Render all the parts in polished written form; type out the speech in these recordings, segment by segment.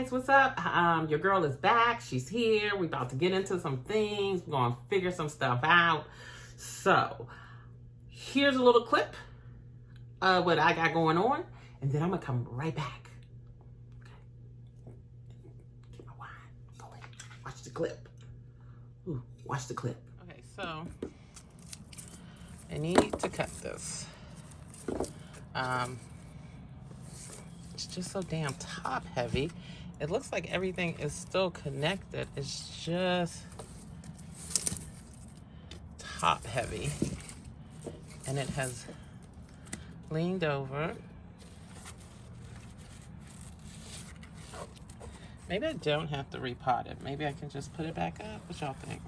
guys, what's up? Your girl is back. She's here. We're about to get into some things. We're going to figure some stuff out. So, here's a little clip of what I got going on, and then I'm going to come right back. Okay. Keep my wine going. Watch the clip. Ooh, watch the clip. Okay, so I need to cut this. It's just so damn top heavy. It looks like everything is still connected. It's just top heavy. And it has leaned over. Maybe I don't have to repot it. Maybe I can just put it back up. What y'all think?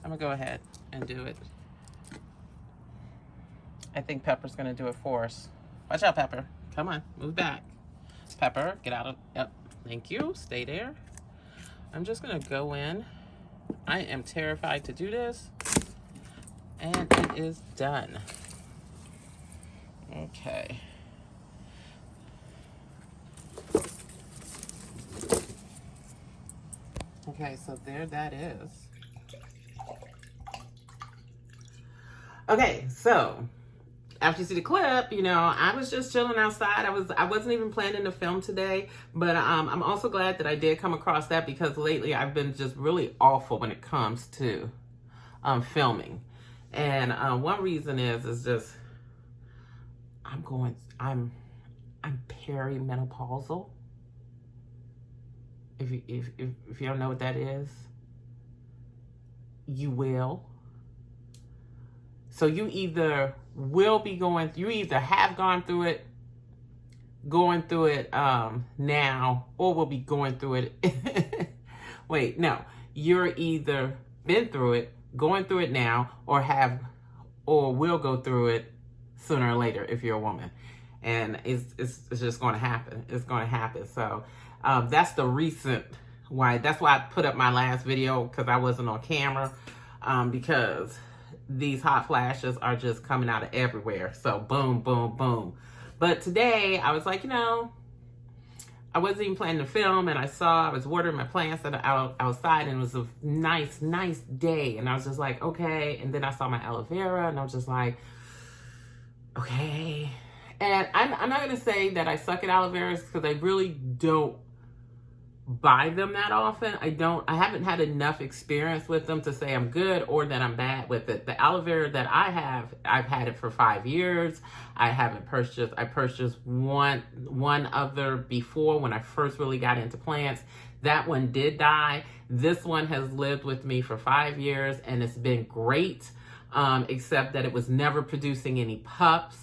I'm gonna go ahead and do it. I think Pepper's gonna do it for us. Watch out, Pepper. Come on, move back. Pepper, get out of, yep, thank you, stay there. I'm just gonna go in. I am terrified to do this. And it is done. Okay. Okay, so there that is. Okay, so after you see the clip, you know, I was just chilling outside. I wasn't even planning to film today, but I'm also glad that I did come across that because lately I've been just really awful when it comes to filming. And one reason is just I'm perimenopausal. If you don't know what that is, you will. So you either have gone through it now, or will be going through it. Wait, no, you're either been through it, going through it now, or will go through it sooner or later if you're a woman. And it's just going to happen. It's going to happen. So that's the reason why. That's why I put up my last video, because I wasn't on camera, because these hot flashes are just coming out of everywhere. So boom, boom, boom. But today I was like, you know, I wasn't even planning to film, and I was watering my plants outside, and it was a nice day. And I was just like, okay. And then I saw my aloe vera, and I was just like, okay. And I'm not going to say that I suck at aloe veras, because I really don't buy them that often. I haven't had enough experience with them to say I'm good or that I'm bad with it. The aloe vera that I have, I've had it for 5 years. I purchased one other before when I first really got into plants. That one did die. This one has lived with me for 5 years, and it's been great, except that it was never producing any pups.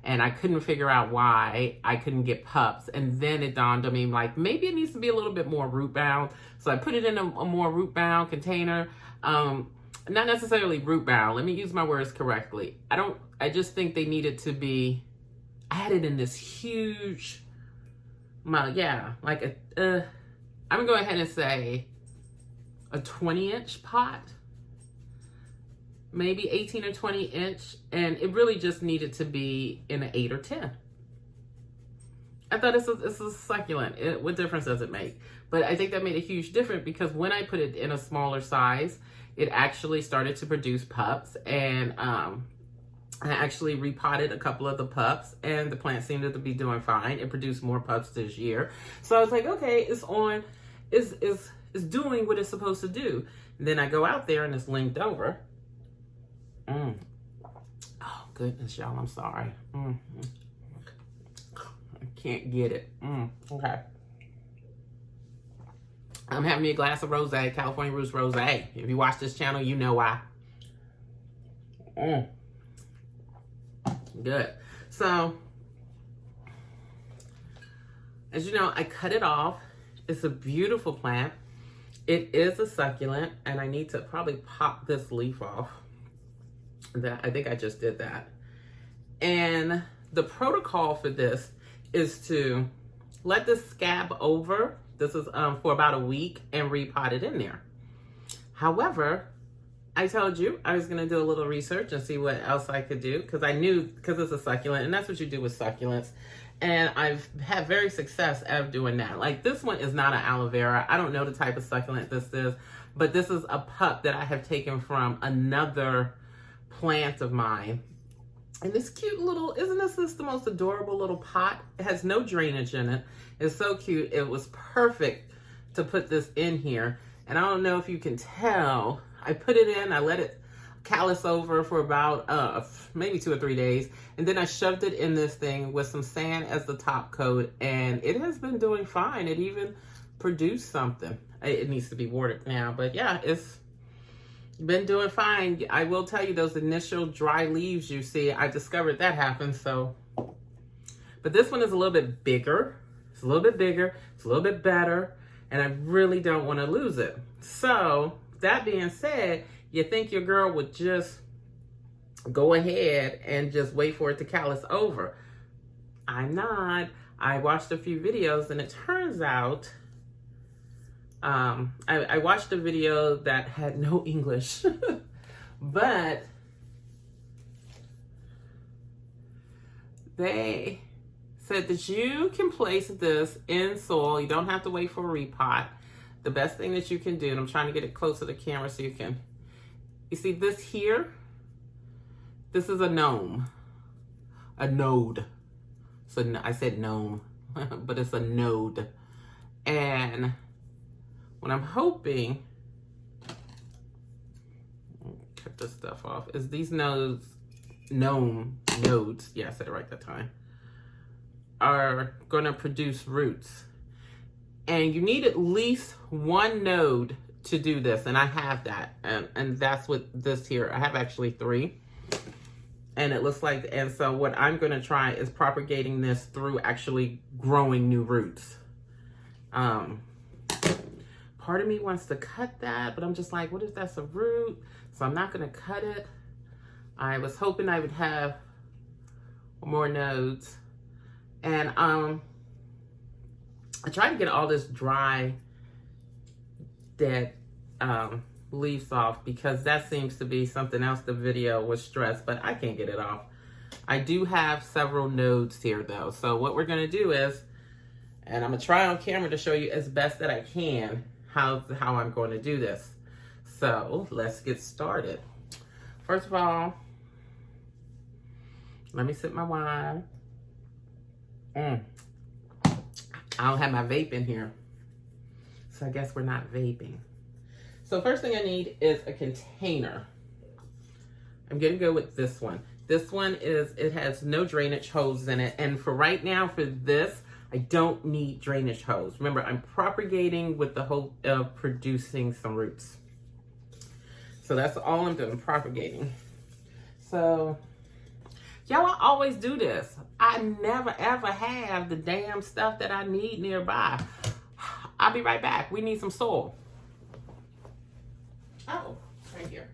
And I couldn't figure out why I couldn't get pups. And then it dawned on me, like, maybe it needs to be a little bit more root bound. So I put it in a more root bound container. Not necessarily root bound. Let me use my words correctly. I just think they needed to be, I had it in this huge, I'm gonna go ahead and say a 20-inch pot. Maybe 18 or 20 inch, and it really just needed to be in an 8 or 10. I thought it's a succulent. What difference does it make? But I think that made a huge difference, because when I put it in a smaller size, it actually started to produce pups, and I actually repotted a couple of the pups, and the plant seemed to be doing fine. It produced more pups this year. So I was like, okay, it's doing what it's supposed to do. And then I go out there and it's linked over. Oh, goodness, y'all, I'm sorry. I can't get it. Okay. I'm having me a glass of rosé, California Roots Rosé. If you watch this channel, you know why. Good. So, as you know, I cut it off. It's a beautiful plant. It is a succulent, and I need to probably pop this leaf off. I think I just did that. And the protocol for this is to let this scab over. This is for about a week, and repot it in there. However, I told you I was going to do a little research and see what else I could do, because I knew, because it's a succulent, and that's what you do with succulents. And I've had very success out of doing that. Like this one is not an aloe vera. I don't know the type of succulent this is, but this is a pup that I have taken from another plant of mine. And this cute little, isn't this the most adorable little pot? It has no drainage in it. It's so cute. It was perfect to put this in here. And I don't know if you can tell, I put it in, I let it callus over for about maybe 2 or 3 days. And then I shoved it in this thing with some sand as the top coat. And it has been doing fine. It even produced something. It needs to be watered now. But yeah, it's been doing fine. I will tell you, those initial dry leaves you see, I discovered that happened. So, but this one is a little bit bigger. It's a little bit bigger. It's a little bit better. And I really don't want to lose it. So that being said, you think your girl would just go ahead and just wait for it to callus over. I'm not. I watched a few videos and it turns out, I watched a video that had no English, but they said that you can place this in soil. You don't have to wait for a repot. The best thing that you can do, and I'm trying to get it close to the camera so you can, you see this here? This is a node. So I said gnome, but it's a node. And what I'm hoping, cut this stuff off, is these nodes, yeah, I said it right that time, are gonna produce roots. And you need at least one node to do this, and I have that. And that's what this here, I have actually 3. And it looks like, and so what I'm gonna try is propagating this through actually growing new roots. Part of me wants to cut that, but I'm just like, what if that's a root? So I'm not gonna cut it. I was hoping I would have more nodes. And I tried to get all this dry, dead leaves off, because that seems to be something else the video was stressed, but I can't get it off. I do have several nodes here though. So what we're gonna do is, and I'm gonna try on camera to show you as best that I can how I'm going to do this. So let's get started. First of all, let me sip my wine. I don't have my vape in here, so I guess we're not vaping. So first thing I need is a container. I'm gonna go with this one. This one it has no drainage hoses in it, and for right now, for this, I don't need drainage hose. Remember, I'm propagating with the hope of producing some roots. So that's all I'm doing, propagating. So, y'all, I always do this. I never ever have the damn stuff that I need nearby. I'll be right back. We need some soil. Oh, right here.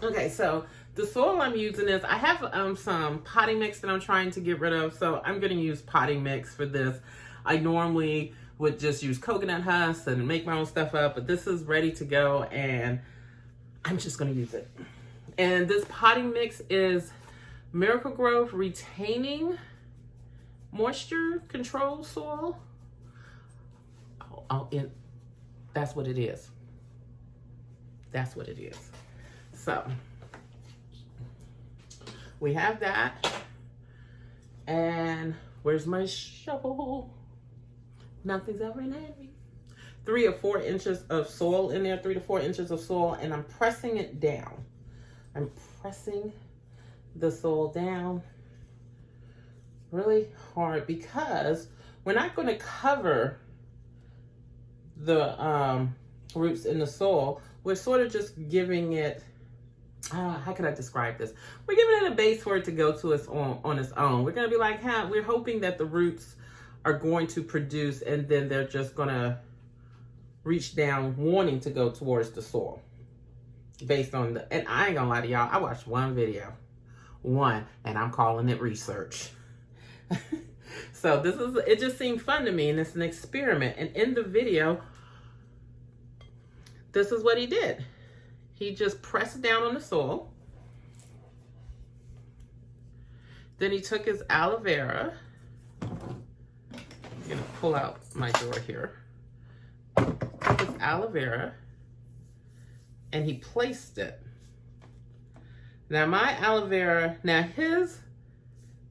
Okay, so the soil I'm using is, I have some potting mix that I'm trying to get rid of, so I'm going to use potting mix for this. I normally would just use coconut husks and make my own stuff up, but this is ready to go, and I'm just going to use it. And this potting mix is Miracle Growth Retaining Moisture Control Soil. That's what it is. That's what it is. So we have that. And where's my shovel? Nothing's ever in me. 3 or 4 inches of soil in there, 3 to 4 inches of soil, and I'm pressing it down. I'm pressing the soil down really hard, because we're not going to cover the roots in the soil. We're sort of just giving it, how can I describe this? We're giving it a base for it to go to its on its own. We're going to be like, we're hoping that the roots are going to produce, and then they're just going to reach down wanting to go towards the soil. Based on the, and I ain't gonna lie to y'all, I watched one video, and I'm calling it research. So it just seemed fun to me, and it's an experiment. And in the video, this is what he did. He just pressed down on the soil. Then he took his aloe vera. I'm gonna pull out my drawer here. Took his aloe vera and he placed it. Now my aloe vera, now his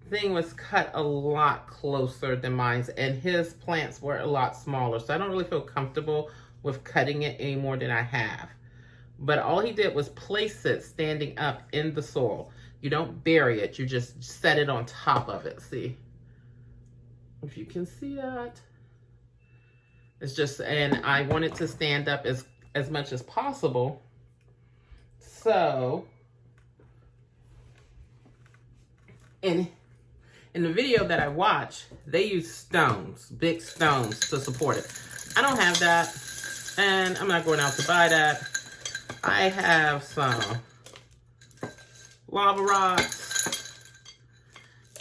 thing was cut a lot closer than mine, and his plants were a lot smaller, so I don't really feel comfortable with cutting it any more than I have. But all he did was place it standing up in the soil. You don't bury it, you just set it on top of it. See if you can see that. It's just, and I want it to stand up as much as possible. So in the video that I watched, they use stones, big stones, to support it. I don't have that, and I'm not going out to buy that. I have some lava rocks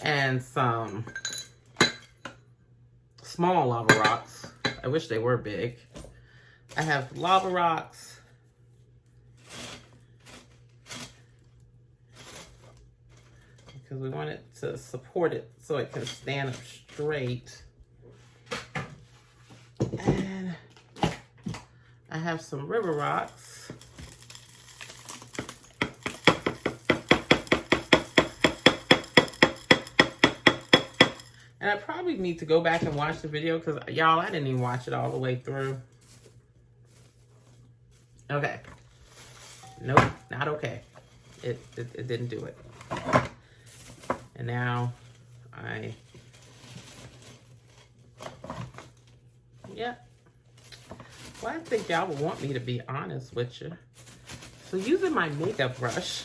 and some small lava rocks. I wish they were big. I have lava rocks. Because we want it to support it so it can stand up straight. And I have some river rocks. And I probably need to go back and watch the video because, y'all, I didn't even watch it all the way through. Okay. Nope, not okay. It didn't do it. And now yeah. Well, I think y'all would want me to be honest with you. So using my makeup brush,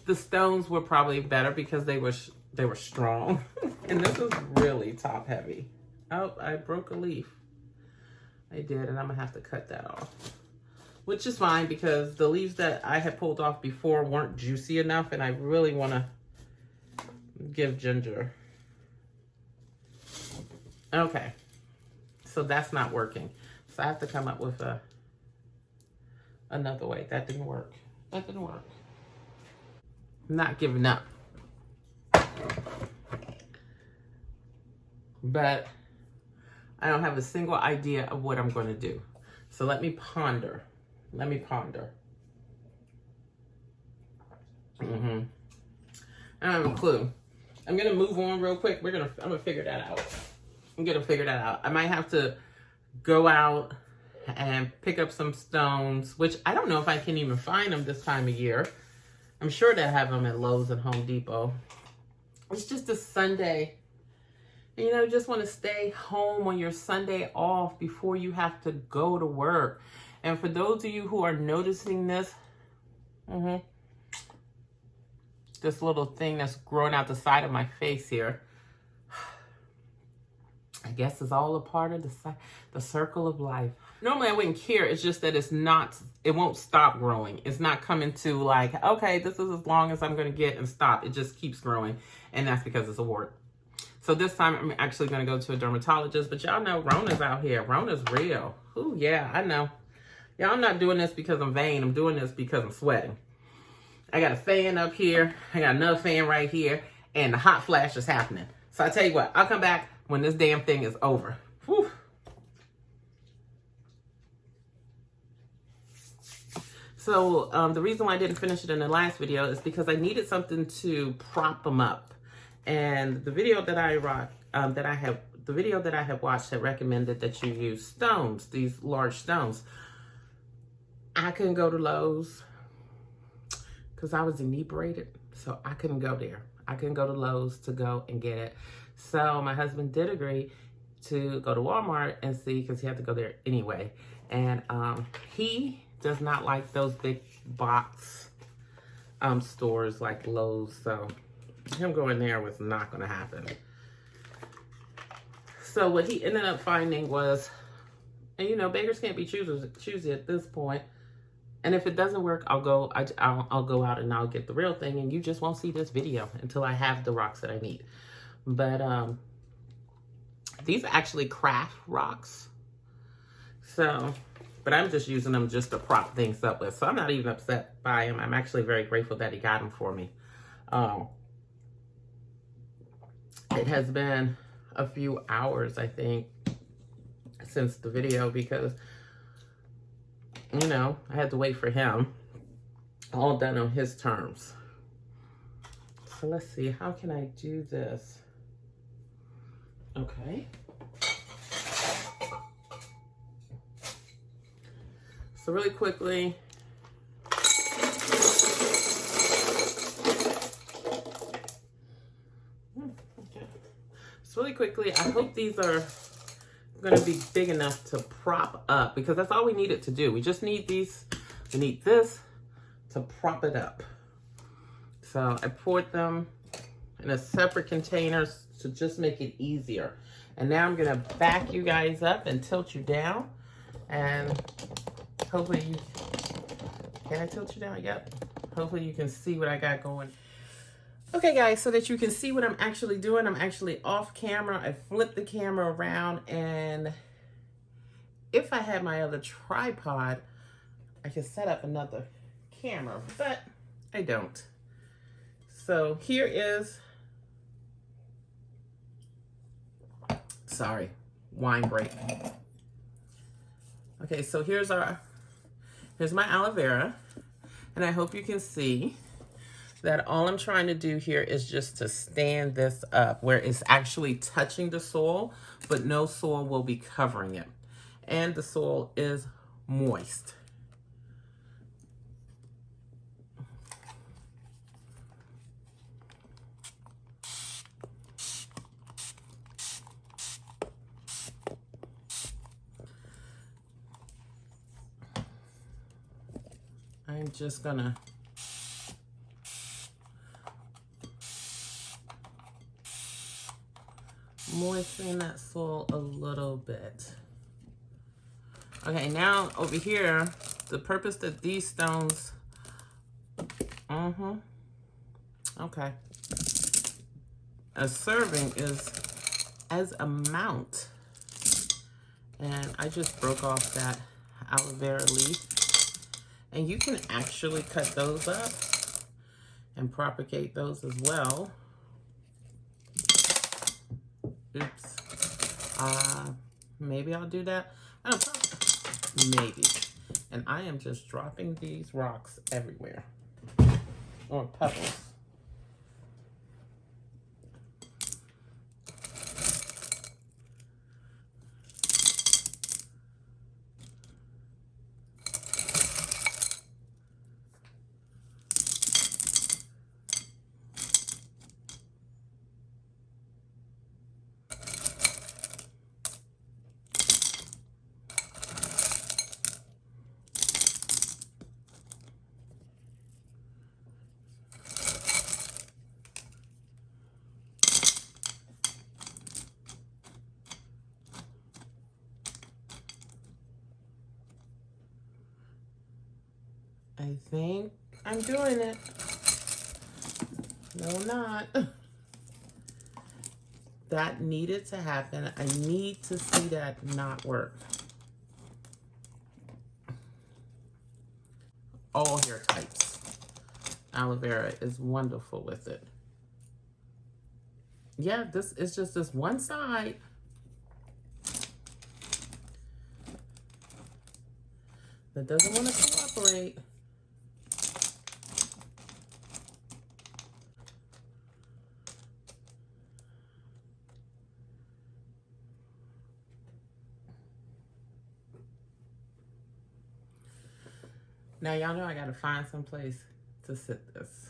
the stones were probably better because they were strong. And this was really top heavy. Oh, I broke a leaf. I did, and I'm gonna have to cut that off. Which is fine because the leaves that I had pulled off before weren't juicy enough, and I really wanna give Ginger. Okay, so that's not working. So I have to come up with another way. That didn't work. That didn't work. I'm not giving up. But I don't have a single idea of what I'm going to do. So let me ponder. Let me ponder. I don't have a clue. I'm going to move on real quick. I'm going to figure that out. I'm going to figure that out. I might have to go out and pick up some stones, which I don't know if I can even find them this time of year. I'm sure they have them at Lowe's and Home Depot. It's just a Sunday. And, you know, just want to stay home on your Sunday off before you have to go to work. And for those of you who are noticing this, this little thing that's growing out the side of my face here, I guess it's all a part of the circle of life. Normally I wouldn't care. It's just that it won't stop growing. It's not coming to like, okay, this is as long as I'm going to get and stop. It just keeps growing. And that's because it's a wart. So this time I'm actually going to go to a dermatologist. But y'all know Rona's out here. Rona's real. Ooh, yeah, I know. Y'all, I'm not doing this because I'm vain. I'm doing this because I'm sweating. I got a fan up here. I got another fan right here. And the hot flash is happening. So I tell you what, I'll come back when this damn thing is over. Whew. So the reason why I didn't finish it in the last video is because I needed something to prop them up. And the video that I have watched had recommended that you use stones, these large stones. I couldn't go to Lowe's because I was inebriated, so I couldn't go there. I couldn't go to Lowe's to go and get it. So my husband did agree to go to Walmart and see, because he had to go there anyway. And he does not like those big box stores like Lowe's, so him going there was not going to happen. So what he ended up finding was, and you know, beggars can't be choosy at this point. And if it doesn't work, I'll go out and I'll get the real thing, and you just won't see this video until I have the rocks that I need. But these are actually craft rocks. So, but I'm just using them just to prop things up with. So I'm not even upset by him. I'm actually very grateful that he got them for me. It has been a few hours, I think, since the video because, you know, I had to wait for him. All done on his terms. So let's see, how can I do this? Okay. So really quickly, I hope these are going to be big enough to prop up because that's all we need it to do. We just need these, we need this to prop it up. So I poured them in a separate container to just make it easier. And now I'm going to back you guys up and tilt you down. And hopefully you, can I tilt you down? Yep. Hopefully you can see what I got going. Okay guys, so that you can see what I'm actually doing, I'm actually off camera. I flipped the camera around, and if I had my other tripod, I could set up another camera, but I don't. So here is, sorry, wine break. Okay, so here's my aloe vera, and I hope you can see that all I'm trying to do here is just to stand this up where it's actually touching the soil, but no soil will be covering it. And the soil is moist. I'm just gonna moisten that soil a little bit. Okay, now over here, the purpose that these stones, okay, a serving is as a mount. And I just broke off that aloe vera leaf. And you can actually cut those up and propagate those as well. Oops. Maybe I'll do that. I don't know. Maybe. And I am just dropping these rocks everywhere. Or pebbles. I think I'm doing it. No, I'm not. That needed to happen. I need to see that not work. All hair types. Aloe vera is wonderful with it. Yeah, this is just this one side. That doesn't want to cooperate. Now, y'all know I got to find some place to sit this.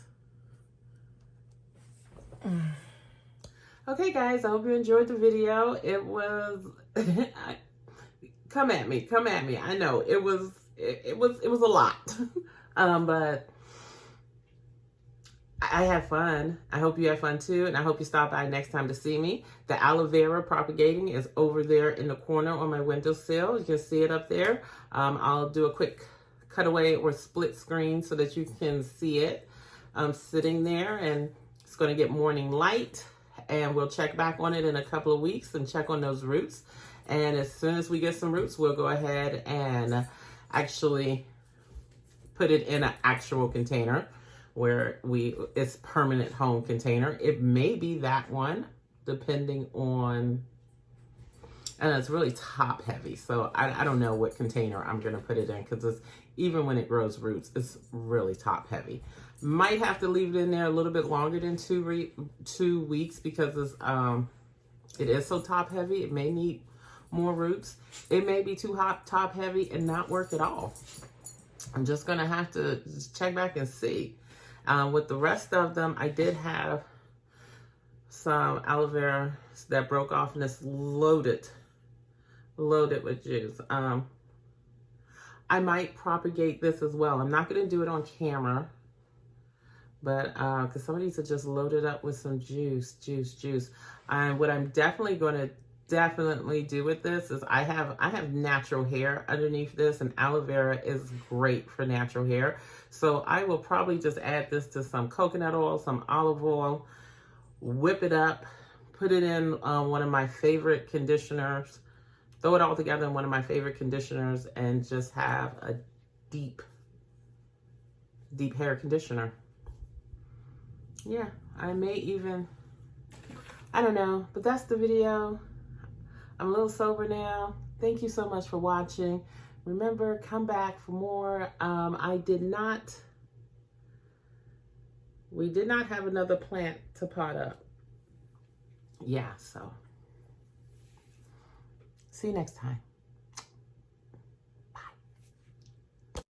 Okay, guys, I hope you enjoyed the video. It was, come at me. I know it was a lot, but I had fun. I hope you had fun too, and I hope you stop by next time to see me. The aloe vera propagating is over there in the corner on my windowsill. You can see it up there. I'll do a quick cutaway or split screen so that you can see it sitting there, and it's going to get morning light and we'll check back on it in a couple of weeks and check on those roots. And as soon as we get some roots, we'll go ahead and actually put it in an actual container where it's permanent home container. It may be that one, depending on, and it's really top heavy. So I don't know what container I'm going to put it in, because even when it grows roots, it's really top heavy. Might have to leave it in there a little bit longer than 2 weeks, because it is so top heavy. It may need more roots. It may be too hot, top heavy, and not work at all. I'm just going to have to check back and see. With the rest of them, I did have some aloe vera that broke off, and it's loaded with juice. I might propagate this as well. I'm not going to do it on camera, but because some of these are just loaded up with some juice. And what I'm definitely going to do with this is I have natural hair underneath this, and aloe vera is great for natural hair. So I will probably just add this to some coconut oil, some olive oil, whip it up, put it in one of my favorite conditioners, throw it all together in one of my favorite conditioners, and just have a deep hair conditioner. Yeah, I may even, I don't know, but that's the video. I'm a little sober now. Thank you so much for watching. Remember, come back for more. We did not have another plant to pot up. Yeah, so see you next time.